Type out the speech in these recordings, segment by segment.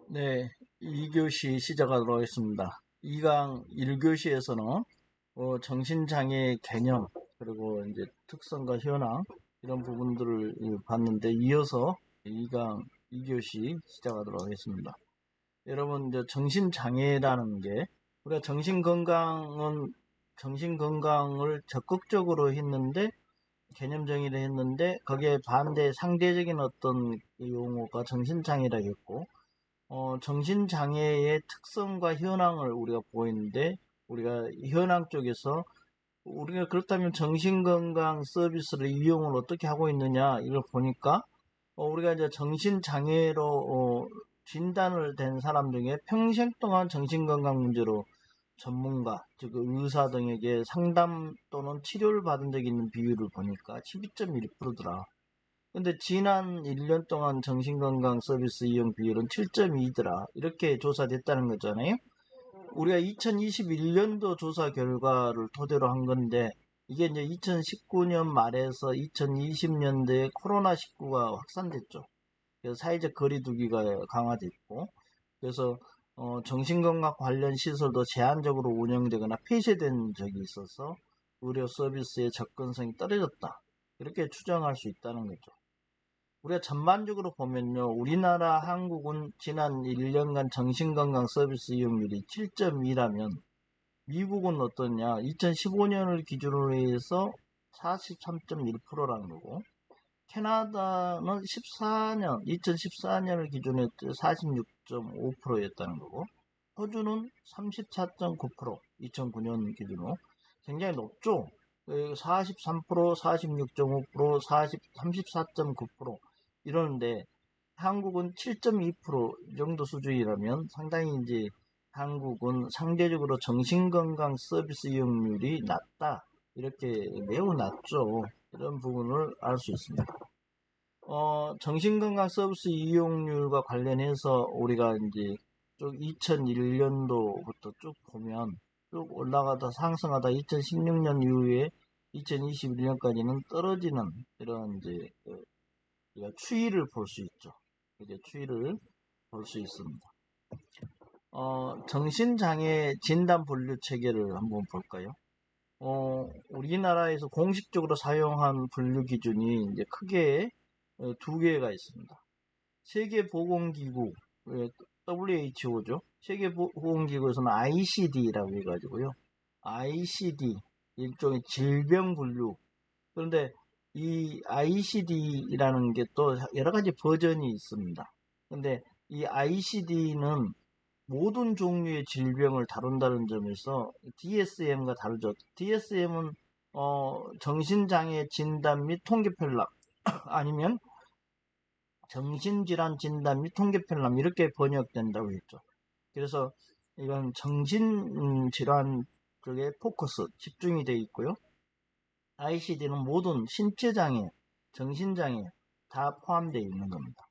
네, 2교시 시작하도록 하겠습니다. 2강 1교시에서는 정신장애 개념, 그리고 이제 특성과 현황, 이런 부분들을 봤는데, 이어서 2강 2교시 시작하도록 하겠습니다. 여러분, 이제 정신장애라는 게, 우리가 정신건강을 적극적으로 했는데, 개념 정의를 했는데, 거기에 반대 상대적인 어떤 용어가 정신장애라고 했고, 정신장애의 특성과 현황을 우리가 보이는데, 우리가 현황 쪽에서 우리가 그렇다면 정신건강 서비스를 이용을 어떻게 하고 있느냐, 이걸 보니까, 우리가 이제 정신장애로, 진단을 된 사람 중에 평생 동안 정신건강 문제로 전문가, 즉 의사 등에게 상담 또는 치료를 받은 적이 있는 비율을 보니까 12.1%더라. 근데 지난 1년 동안 정신건강 서비스 이용 비율은 7.2더라. 이렇게 조사됐다는 거잖아요. 우리가 2021년도 조사 결과를 토대로 한 건데, 이게 이제 2019년 말에서 2020년도에 코로나19가 확산됐죠. 그래서 사회적 거리두기가 강화됐고, 그래서 정신건강 관련 시설도 제한적으로 운영되거나 폐쇄된 적이 있어서 의료 서비스의 접근성이 떨어졌다. 이렇게 추정할 수 있다는 거죠. 우리가 전반적으로 보면요, 우리나라 한국은 지난 1년간 정신건강 서비스 이용률이 7.2라면 미국은 어떠냐? 2015년을 기준으로 해서 43.1%라는 거고, 캐나다는 2014년을 기준으로 해서 46.5%였다는 거고, 호주는 34.9%, 2009년 기준으로 굉장히 높죠. 43%, 46.5%, 34.9% 이러는데, 한국은 7.2% 정도 수준이라면 상당히 이제 한국은 상대적으로 정신건강 서비스 이용률이 낮다. 이렇게 매우 낮죠. 이런 부분을 알 수 있습니다. 정신건강 서비스 이용률과 관련해서 우리가 이제 쭉 2001년도부터 쭉 보면 쭉 올라가다 상승하다 2016년 이후에 2021년까지는 떨어지는 이런 이제 우리가 추이를 볼 수 있죠. 이제 추이를 볼 수 있습니다. 정신장애 진단 분류 체계를 한번 볼까요? 우리나라에서 공식적으로 사용한 분류 기준이 이제 크게 두 개가 있습니다. 세계보건기구, WHO죠. 세계보건기구에서는 ICD라고 해가지고요. ICD, 일종의 질병 분류. 그런데 이 ICD라는 게 또 여러 가지 버전이 있습니다. 근데 이 ICD는 모든 종류의 질병을 다룬다는 점에서 DSM과 다르죠. DSM은 정신장애 진단 및 통계 편람 아니면 정신질환 진단 및 통계 편람 이렇게 번역된다고 했죠. 그래서 이건 정신질환 쪽에 포커스 집중이 되어 있고요. ICD는 모든 신체장애, 정신장애 다 포함되어 있는 겁니다.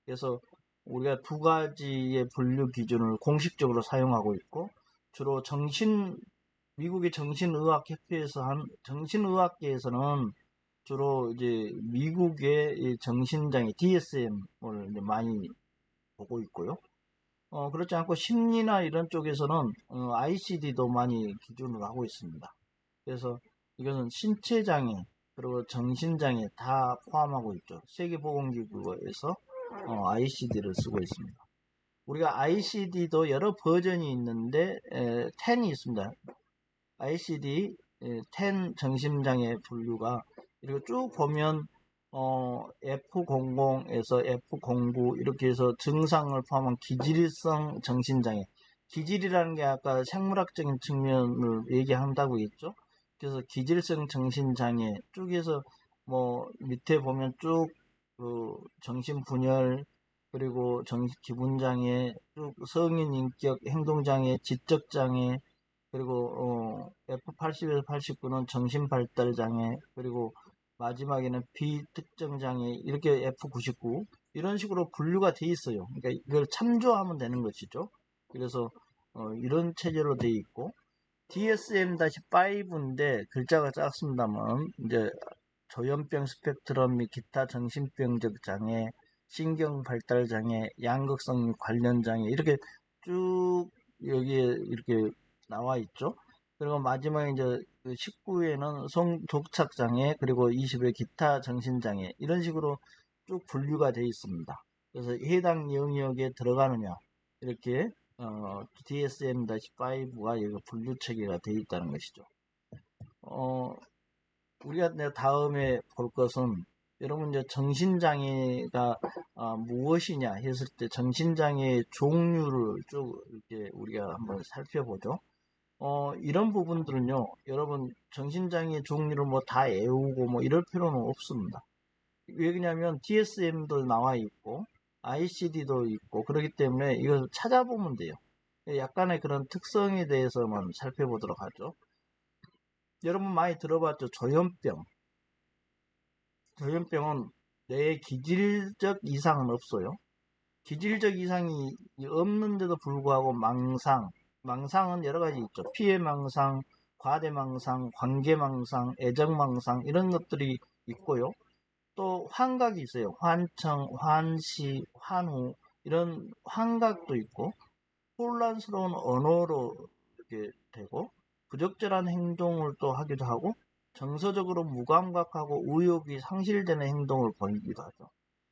그래서 우리가 두 가지의 분류 기준을 공식적으로 사용하고 있고, 주로 미국의 정신의학협회에서 정신의학계에서는 주로 이제 미국의 정신장애 DSM을 이제 많이 보고 있고요. 그렇지 않고 심리나 이런 쪽에서는 ICD도 많이 기준으로 하고 있습니다. 그래서 이것은 신체장애 그리고 정신장애 다 포함하고 있죠. 세계보건기구에서 ICD를 쓰고 있습니다. 우리가 ICD도 여러 버전이 있는데 10이 있습니다. ICD 10 정신장애 분류가 이렇게 쭉 보면 F00에서 F09 이렇게 해서 증상을 포함한 기질성 정신장애. 기질이라는 게 아까 생물학적인 측면을 얘기한다고 했죠. 그래서 기질성 정신장애 쭉해서 뭐 밑에 보면 쭉 그 정신분열 그리고 기분장애 쭉 성인 인격 행동장애 지적장애 그리고 F80에서 89는 정신발달장애 그리고 마지막에는 비특정장애 이렇게 F99 이런 식으로 분류가 돼 있어요. 그러니까 이걸 참조하면 되는 것이죠. 그래서 이런 체제로 돼 있고 DSM-5인데 글자가 작습니다만 이제 조현병 스펙트럼 및 기타 정신병적 장애 신경 발달 장애, 양극성 관련 장애 이렇게 쭉 여기에 이렇게 나와 있죠. 그리고 마지막에 이제 19회는 성독착 장애 그리고 20회 기타 정신 장애 이런 식으로 쭉 분류가 되어 있습니다. 그래서 해당 영역에 들어가느냐 이렇게 DSM-5가 여기 분류 체계가 되어 있다는 것이죠. 우리가 다음에 볼 것은 여러분 이제 정신장애가 무엇이냐 했을 때 정신장애의 종류를 쭉 이렇게 우리가 한번 살펴보죠. 이런 부분들은요, 여러분 정신장애 종류를 뭐 다 외우고 뭐 이럴 필요는 없습니다. 왜 그러냐면 DSM도 나와 있고 ICD도 있고 그렇기 때문에 이걸 찾아보면 돼요. 약간의 그런 특성에 대해서만 살펴보도록 하죠. 여러분 많이 들어봤죠? 조현병. 조현병은 뇌에 기질적 이상은 없어요. 기질적 이상이 없는데도 불구하고 망상은 여러 가지 있죠. 피해망상, 과대망상, 관계망상, 애정망상 이런 것들이 있고요. 또 환각이 있어요. 환청, 환시, 환후 이런 환각도 있고 혼란스러운 언어로 이렇게 되고 부적절한 행동을 또 하기도 하고 정서적으로 무감각하고 의욕이 상실되는 행동을 보이기도 하죠.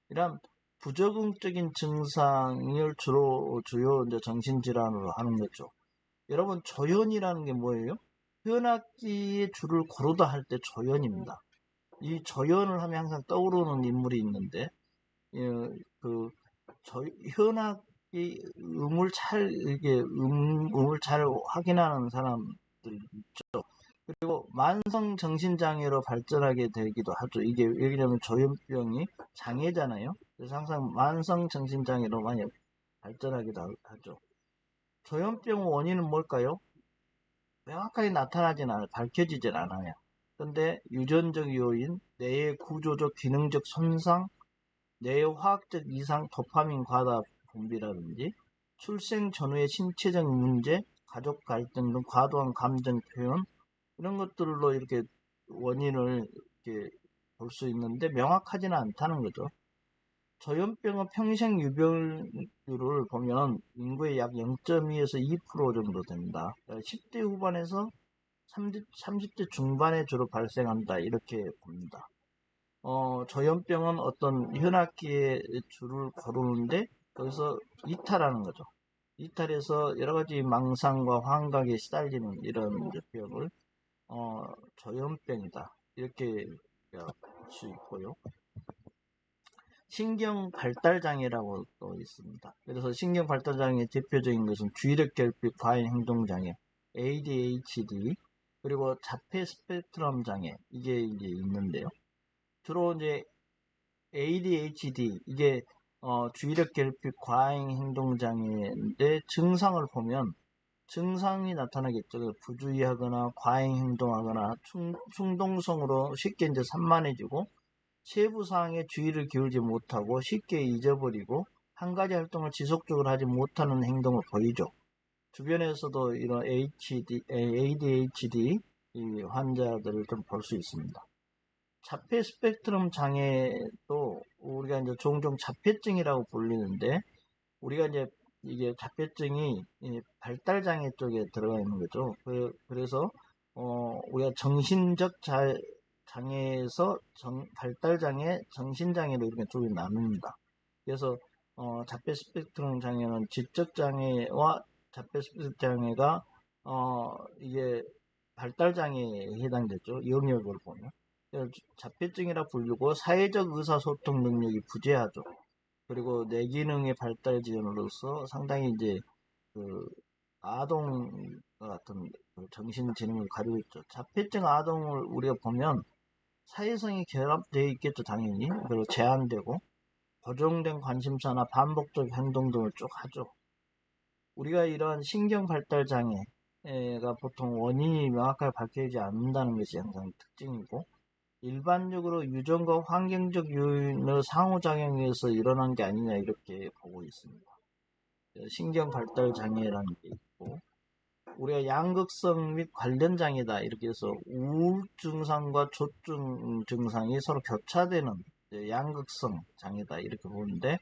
이런 부적응적인 증상을 주요 이제 정신질환으로 하는 거죠. 여러분 조현이라는 게 뭐예요? 현악기의 줄을 고르다 할 때 조현입니다. 이 조현을 하면 항상 떠오르는 인물이 있는데 그 현악기 음을 잘 확인하는 사람들 있죠. 그리고 만성 정신장애로 발전하게 되기도 하죠. 이게 왜냐면 조현병이 장애잖아요. 그래서 항상 만성 정신장애로 많이 발전하기도 하죠. 조현병 원인은 뭘까요? 명확하게 밝혀지진 않아요. 근데 유전적 요인, 뇌의 구조적 기능적 손상, 뇌의 화학적 이상, 도파민 과다 분비라든지 출생 전후의 신체적 문제, 가족 갈등 등 과도한 감정 표현 이런 것들로 이렇게 원인을 이렇게 볼 수 있는데 명확하지는 않다는 거죠. 조현병은 평생 유병률을 보면 인구의 약 0.2에서 2% 정도 됩니다. 10대 후반에서 30대 중반에 주로 발생한다 이렇게 봅니다. 조현병은 어떤 현악기의 줄을 고르는데 거기서 이탈하는 거죠. 이탈해서 여러 가지 망상과 환각에 시달리는 이런 병을 조현병이다 이렇게 볼 수 있고요. 신경 발달 장애라고 또 있습니다. 그래서 신경 발달 장애 대표적인 것은 주의력 결핍 과잉 행동 장애, ADHD, 그리고 자폐 스펙트럼 장애 이게 이제 있는데요. 주로 이제 ADHD 이게 주의력 결핍 과잉 행동 장애인데 증상을 보면 증상이 나타나겠죠. 부주의하거나 과잉 행동하거나 충동성으로 쉽게 이제 산만해지고 세부 사항에 주의를 기울이지 못하고 쉽게 잊어버리고 한 가지 활동을 지속적으로 하지 못하는 행동을 보이죠. 주변에서도 이런 ADHD 환자들을 좀 볼 수 있습니다. 자폐 스펙트럼 장애도 우리가 이제 종종 자폐증이라고 불리는데 우리가 이제 이게 자폐증이 발달 장애 쪽에 들어가 있는 거죠. 그래서 우리가 정신적 장애에서 발달 장애, 정신 장애로 이렇게 쪽이 나눕니다. 그래서 자폐 스펙트럼 장애는 지적 장애와 자폐 스펙트럼 장애가 이게 발달 장애에 해당되죠. 영역을 보면. 자폐증이라 부르고 사회적 의사소통 능력이 부재하죠. 그리고 뇌기능의 발달 지연으로서 상당히 이제 그 아동 같은 정신지능을 가지고 있죠. 자폐증 아동을 우리가 보면 사회성이 결합되어 있겠죠, 당연히. 그리고 제한되고 고정된 관심사나 반복적 행동 등을 쭉 하죠. 우리가 이러한 신경 발달 장애가 보통 원인이 명확하게 밝혀지지 않는다는 것이 항상 특징이고 일반적으로 유전과 환경적 요인의 상호작용에서 일어난 게 아니냐 이렇게 보고 있습니다. 신경 발달 장애라는 게 있고 우리가 양극성 및 관련 장애다 이렇게 해서 우울 증상과 조증 증상이 서로 교차되는 양극성 장애다 이렇게 보는데,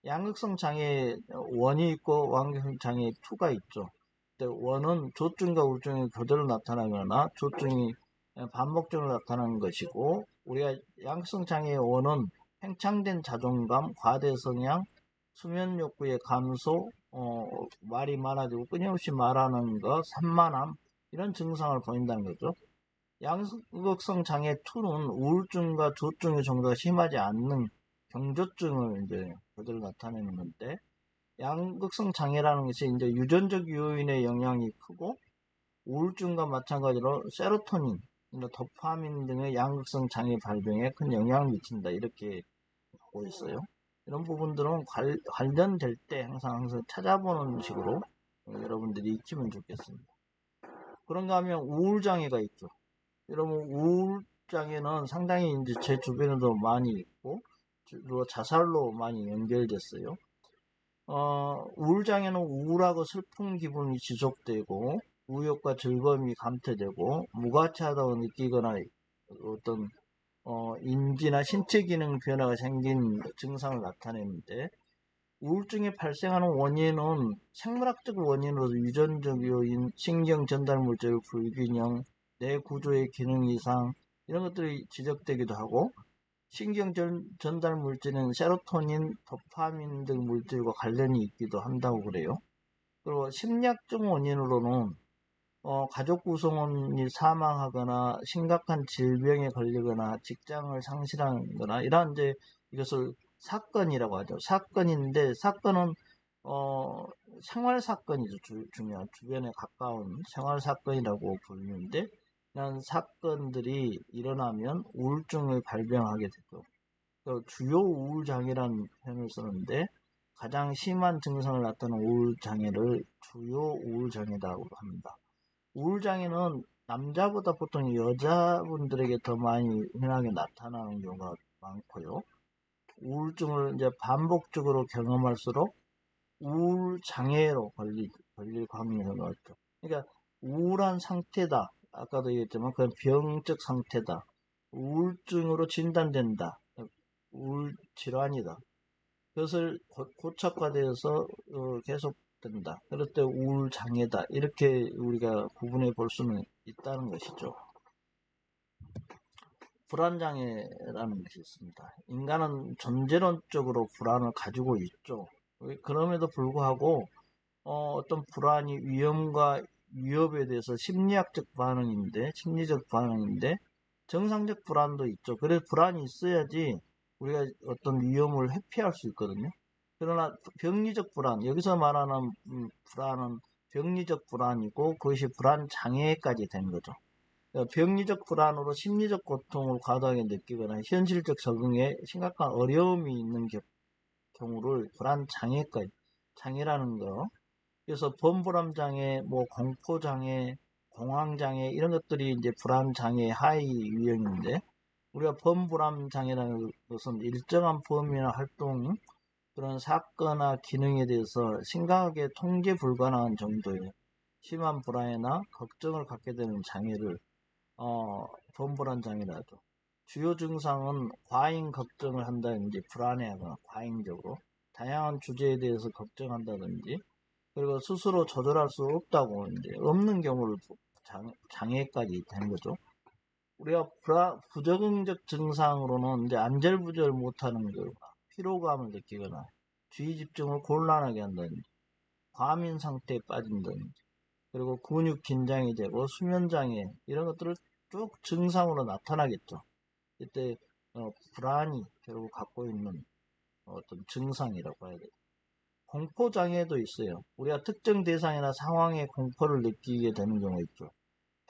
양극성 장애 원이 있고 완극성 장애 2가 있죠. 원은 조증과 우울증이 교대로 나타나거나 조증이 반복적으로 나타나는 것이고, 우리가 양극성 장애의 원은 팽창된 자존감, 과대 성향, 수면 욕구의 감소, 말이 많아지고 끊임없이 말하는 것, 산만함, 이런 증상을 보인다는 거죠. 양극성 장애 2는 우울증과 조증의 정도가 심하지 않는 경조증을 이제 그대로 나타내는 건데, 양극성 장애라는 것이 이제 유전적 요인의 영향이 크고, 우울증과 마찬가지로 세로토닌, 도파민 등의 양극성 장애 발병에 큰 영향을 미친다 이렇게 보고 있어요. 이런 부분들은 관련될 때 항상 찾아보는 식으로 여러분들이 익히면 좋겠습니다. 그런가 하면 우울장애가 있죠. 여러분, 우울장애는 상당히 이제 제 주변에도 많이 있고, 주로 자살로 많이 연결됐어요. 우울장애는 우울하고 슬픈 기분이 지속되고, 우욕과 즐거움이 감퇴되고, 무가치하다고 느끼거나 어떤 인지나 신체 기능 변화가 생긴 증상을 나타내는데, 우울증이 발생하는 원인은 생물학적 원인으로도 유전적 요인, 신경 전달 물질 불균형, 뇌 구조의 기능 이상, 이런 것들이 지적되기도 하고, 신경 전달 물질은 세로토닌, 도파민 등 물질과 관련이 있기도 한다고 그래요. 그리고 심리학적 원인으로는 가족 구성원이 사망하거나 심각한 질병에 걸리거나 직장을 상실하거나 이러한 이제 이것을 사건이라고 하죠. 사건인데, 사건은 생활 사건이죠. 중요한 주변에 가까운 생활 사건이라고 부르는데, 이런 사건들이 일어나면 우울증을 발병하게 되죠. 주요 우울 장애라는 표현을 쓰는데, 가장 심한 증상을 나타내는 우울 장애를 주요 우울 장애라고 합니다. 우울장애는 남자보다 보통 여자분들에게 더 많이 흔하게 나타나는 경우가 많고요. 우울증을 이제 반복적으로 경험할수록 우울장애로 걸릴 확률이 높죠. 그러니까 우울한 상태다. 아까도 얘기했지만 그건 병적 상태다. 우울증으로 진단된다. 우울 질환이다. 그것을 고착화되어서 계속 된다. 그럴 때 우울장애다. 이렇게 우리가 구분해 볼 수는 있다는 것이죠. 불안장애라는 것이 있습니다. 인간은 존재론적으로 불안을 가지고 있죠. 그럼에도 불구하고 어떤 불안이 위험과 위협에 대해서 심리적 반응인데 정상적 불안도 있죠. 그래서 불안이 있어야지 우리가 어떤 위험을 회피할 수 있거든요. 그러나 병리적 불안, 여기서 말하는 불안은 병리적 불안이고 그것이 불안 장애까지 된 거죠. 병리적 불안으로 심리적 고통을 과도하게 느끼거나 현실적 적응에 심각한 어려움이 있는 경우를 불안 장애라는 거. 그래서 범불안 장애, 공포 장애, 공황 장애 이런 것들이 이제 불안 장애의 하위 유형인데, 우리가 범불안 장애라는 것은 일정한 범위나 활동, 그런 사건이나 기능에 대해서 심각하게 통제 불가능한 정도의 심한 불안이나 걱정을 갖게 되는 장애를 범불안 장애라 하죠. 주요 증상은 과잉 걱정을 한다든지, 불안해하거나 과잉적으로 다양한 주제에 대해서 걱정한다든지, 그리고 스스로 조절할 수 없다고, 이제 없는 경우를 장애까지 되는 거죠. 우리가 부적응적 증상으로는 이제 안절부절 못하는 경우나, 피로감을 느끼거나, 주의 집중을 곤란하게 한다든지, 과민 상태에 빠진다든지, 그리고 근육 긴장이 되고 수면장애, 이런 것들을 쭉 증상으로 나타나겠죠. 이때 불안이 결국 갖고 있는 어떤 증상이라고 해야 되죠. 공포장애도 있어요. 우리가 특정 대상이나 상황에 공포를 느끼게 되는 경우가 있죠.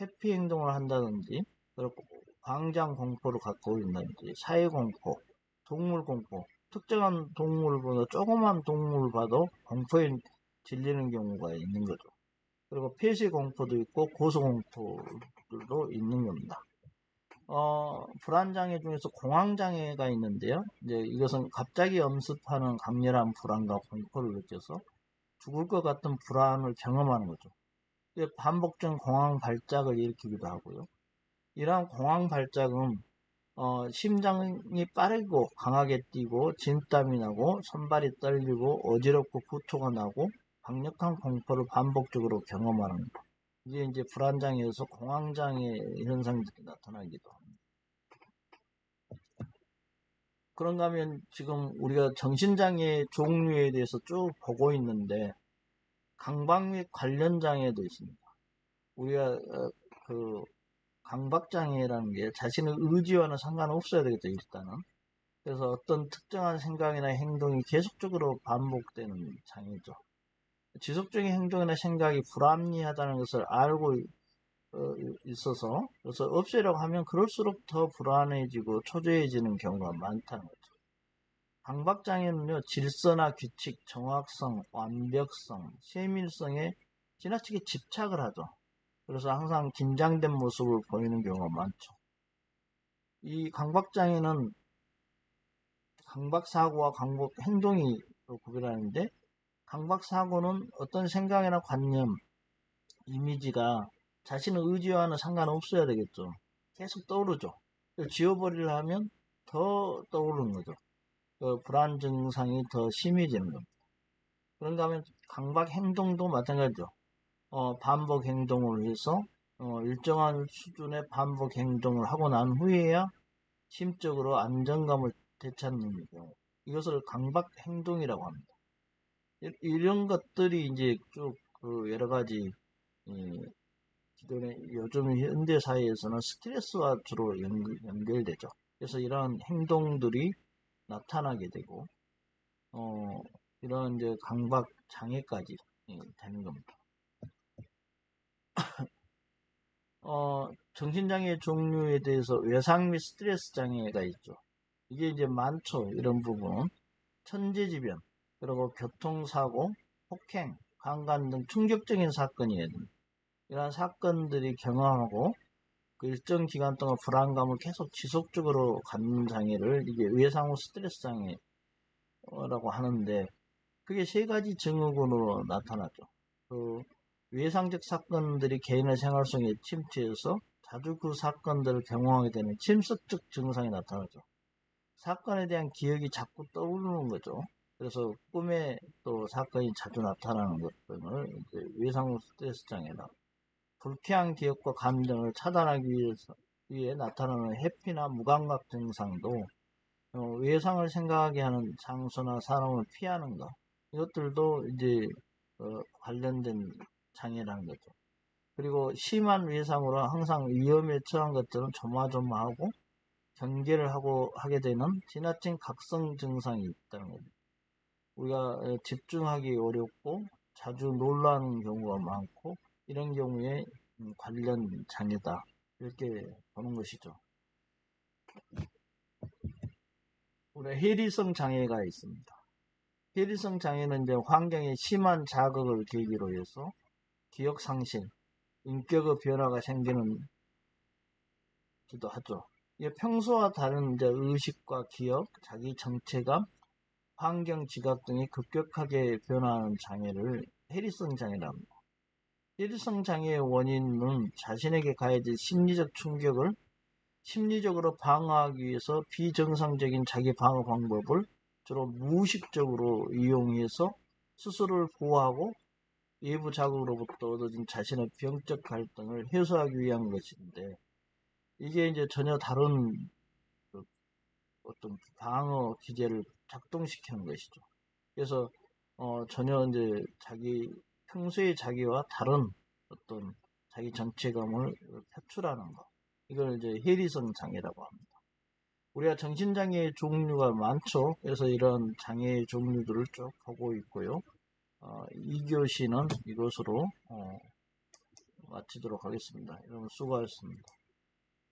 회피 행동을 한다든지, 그리고 광장 공포를 갖고 있다든지, 사회공포, 동물공포, 특정한 동물보다 조그만 동물을 봐도 공포에 질리는 경우가 있는 거죠. 그리고 폐쇄공포도 있고 고소공포도 있는 겁니다. 불안장애 중에서 공황장애가 있는데요. 이제 이것은 갑자기 엄습하는 강렬한 불안과 공포를 느껴서 죽을 것 같은 불안을 경험하는 거죠. 반복적 공황 발작을 일으키기도 하고요. 이러한 공황 발작은 심장이 빠르고 강하게 뛰고 진땀이 나고 손발이 떨리고 어지럽고 구토가 나고 강력한 공포를 반복적으로 경험하는 것. 이게 이제 불안장애에서 공황장애 현상들이 나타나기도 합니다. 그런가 하면 지금 우리가 정신장애 종류에 대해서 쭉 보고 있는데 강박 및 관련 장애도 있습니다. 우리가 그 강박장애라는 게 자신의 의지와는 상관없어야 되겠죠, 일단은. 그래서 어떤 특정한 생각이나 행동이 계속적으로 반복되는 장애죠. 지속적인 행동이나 생각이 불합리하다는 것을 알고 있어서 그래서 없애려고 하면 그럴수록 더 불안해지고 초조해지는 경우가 많다는 거죠. 강박장애는요, 질서나 규칙, 정확성, 완벽성, 세밀성에 지나치게 집착을 하죠. 그래서 항상 긴장된 모습을 보이는 경우가 많죠. 이 강박장애는 강박사고와 강박행동이 구별하는데, 강박사고는 어떤 생각이나 관념, 이미지가 자신의 의지와는 상관없어야 되겠죠. 계속 떠오르죠. 지워버리려 하면 더 떠오르는 거죠. 불안 증상이 더 심해지는 겁니다. 그런가 하면 강박 행동도 마찬가지죠. 반복 행동을 해서 일정한 수준의 반복 행동을 하고 난 후에야 심적으로 안정감을 되찾는 경우, 이것을 강박 행동이라고 합니다. 이런 것들이 이제 쭉 여러 가지 기존의 요즘 현대 사회에서는 스트레스와 주로 연결되죠. 그래서 이러한 행동들이 나타나게 되고 이런 이제 강박 장애까지 되는 겁니다. 정신장애 종류에 대해서 외상 및 스트레스 장애가 있죠. 이게 이제 많죠. 이런 부분은 천재지변, 그리고 교통사고, 폭행, 강간 등 충격적인 사건이에요. 이러한 사건들이 경험하고 그 일정 기간 동안 불안감을 계속 지속적으로 갖는 장애를 이게 외상 후 스트레스 장애라고 하는데, 그게 세 가지 증후군으로 나타나죠. 그 외상적 사건들이 개인의 생활 속에 침투해서 자주 그 사건들을 경험하게 되는 침습적 증상이 나타나죠. 사건에 대한 기억이 자꾸 떠오르는 거죠. 그래서 꿈에 또 사건이 자주 나타나는 것들을 외상 후 스트레스 장애다. 불쾌한 기억과 감정을 차단하기 위해 나타나는 회피나 무감각 증상도 외상을 생각하게 하는 장소나 사람을 피하는 것, 이것들도 이제 관련된 장애라는 거죠. 그리고 심한 외상으로 항상 위험에 처한 것들은 조마조마하고 경계를 하게 되는 지나친 각성 증상이 있다는 거죠. 우리가 집중하기 어렵고 자주 놀라는 경우가 많고 이런 경우에 관련 장애다, 이렇게 보는 것이죠. 우리 해리성 장애가 있습니다. 해리성 장애는 이제 환경의 심한 자극을 계기로 해서 기억 상실, 인격의 변화가 생기는 기도 하죠. 이게 평소와 다른 이제 의식과 기억, 자기 정체감, 환경 지각 등이 급격하게 변화하는 장애를 해리성 장애라고 합니다. 해리성 장애의 원인은 자신에게 가해질 심리적 충격을 심리적으로 방어하기 위해서 비정상적인 자기 방어 방법을 주로 무의식적으로 이용해서 스스로를 보호하고 외부 자극으로부터 얻어진 자신의 병적 갈등을 해소하기 위한 것인데, 이게 이제 전혀 다른 어떤 방어 기제를 작동시키는 것이죠. 그래서 전혀 이제 평소의 자기와 다른 어떤 자기 정체감을 표출하는 것, 이걸 이제 해리성 장애라고 합니다. 우리가 정신장애의 종류가 많죠. 그래서 이런 장애의 종류들을 쭉 보고 있고요. 2교시는 이것으로 마치도록 하겠습니다. 여러분 수고하셨습니다.